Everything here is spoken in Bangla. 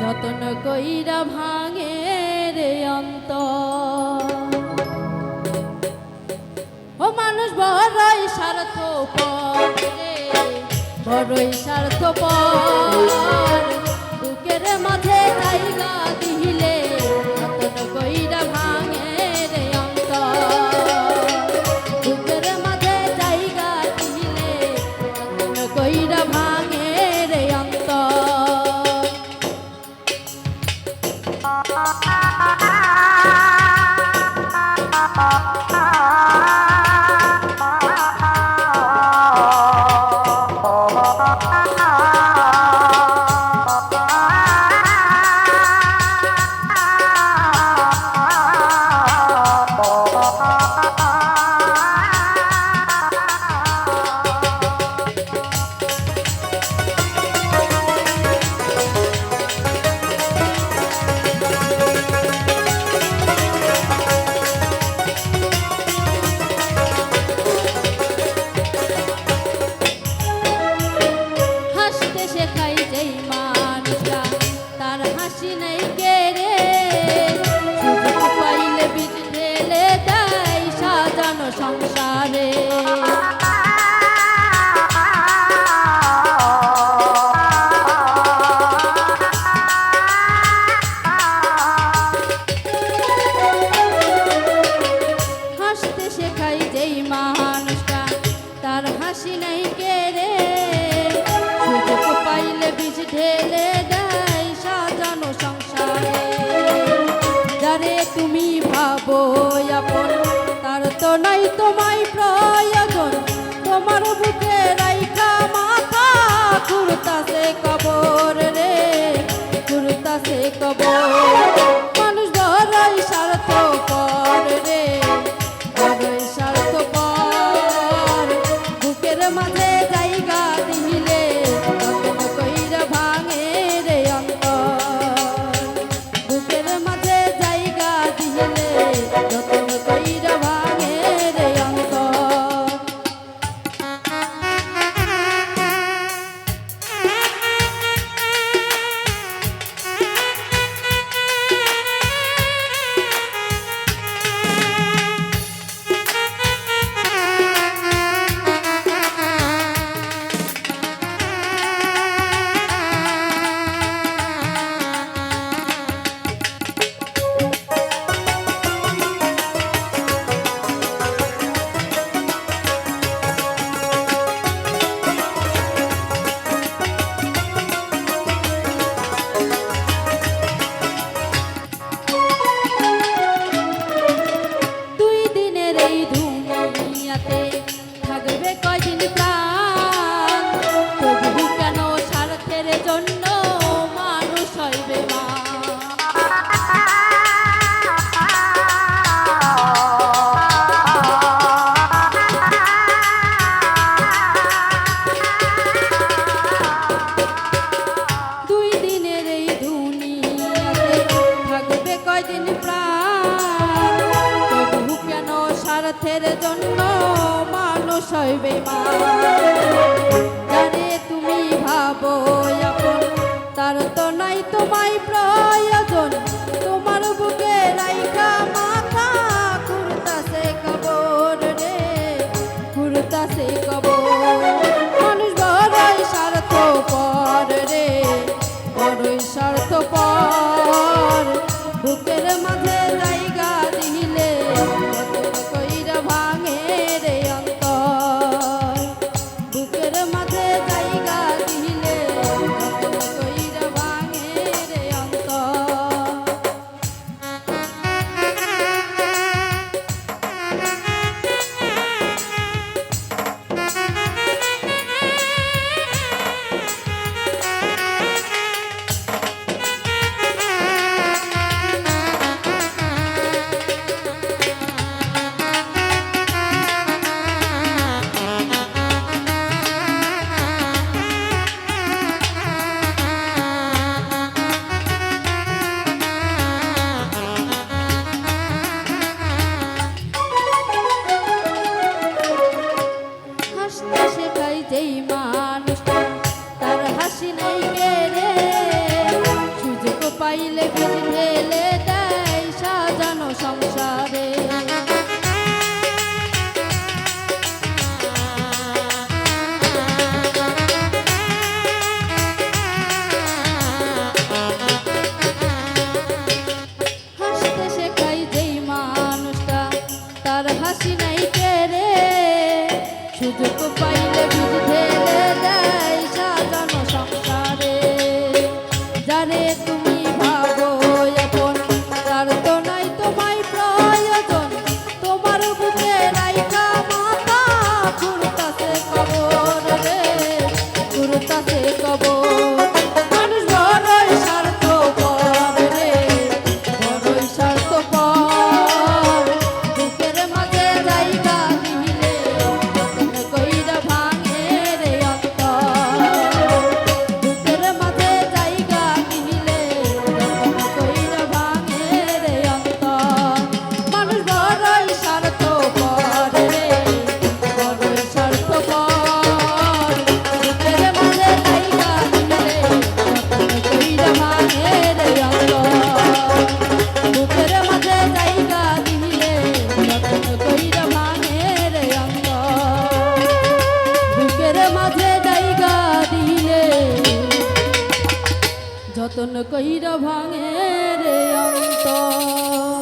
যতন কইরা ভাঙে রে অন্তর। ও মানুষ বড়ই স্বার্থপর রে, বড়ই স্বার্থপর। বুকের মাঝে জায়গা দিলে যতন কইরা ভাঙে রে অন্তর। বুকের মাঝে জায়গা দিলে যতন কইরা ভাঙে রে অন্তর। সংসারে হাসতে শেখাই যেই মানুষটা তার হাসি নাই কেড়ে, সুযোগ পাইলে বিষ ঢেলে দেয় সাজানো সংসারে। যারে তুমি ভাবো আপন তার তো নাই তোমায় প্রয়োজন, তোমার বুকে রাইখা মাথা ঘুরতাছে কবর রে, ঘুরতাছে কবর। মানুষ বড়ই স্বার্থপর রে, বড়ই স্বার্থপর। বুকের মাঝে জায়গা দিলে যতন কইরা ভাঙে রে অন্তর। বুকের মাঝে জায়গা দিলে যতন কইরা ভাঙে রে অন্তর। থাকবে কয়দিন প্রাণ, তবু কেন স্বার্থের জন্য মানুষ হয় বেমান। দুই দিনের এই দুনিয়াতে থাকবে কয়দিন প্রাণ, তবু কেন স্বার্থের জন্য মানুষ হয় বেমান। জানে তুমি ভাবো আপন তার তো নাই তোমায় প্রয়োজন, তোমার বুকে রাইখা মাথা ঘুরতাছে কবর রে, ঘুরতাছে কবর। মানুষ বড়ই স্বার্থপর রে, বড়ই স্বার্থপর। বুকের মাঝে জায়গা দিলে যতন কইরা ভাঙে রে অন্তর। বুকের মাঝে জায়গা দিলে যতন কইরা ভাঙে রে অন্তর। যারে তুমি ভাবো এখন তার তো নাই তোমায় প্রয়োজন তোমার বুকে রাইখা মাথা ঘুরতাছে কবর রে ঘুরতাছে কবর মানুষ বড়ই স্বার্থপর রে বড়ই স্বার্থপর বুকের মাঝে জায়গা দিলে যতন কইরা ভাঙে রে অন্তর বুকের মাঝে জায়গা দিলে যতন কইরা ভাঙে রে অন্তর মানুষ বড়ই স্বার্থপর রে বড়ই স্বার্থপর বুকের মাঝে জায়গা দিলে যতন কইরা ভাঙে রে অন্তর বুকের মাঝে জায়গা দিলে যতন কইরা ভাঙে রে অন্তর বুকের মাঝে জায়গা দিলে যতন কইরা ভাঙে রে অন্তর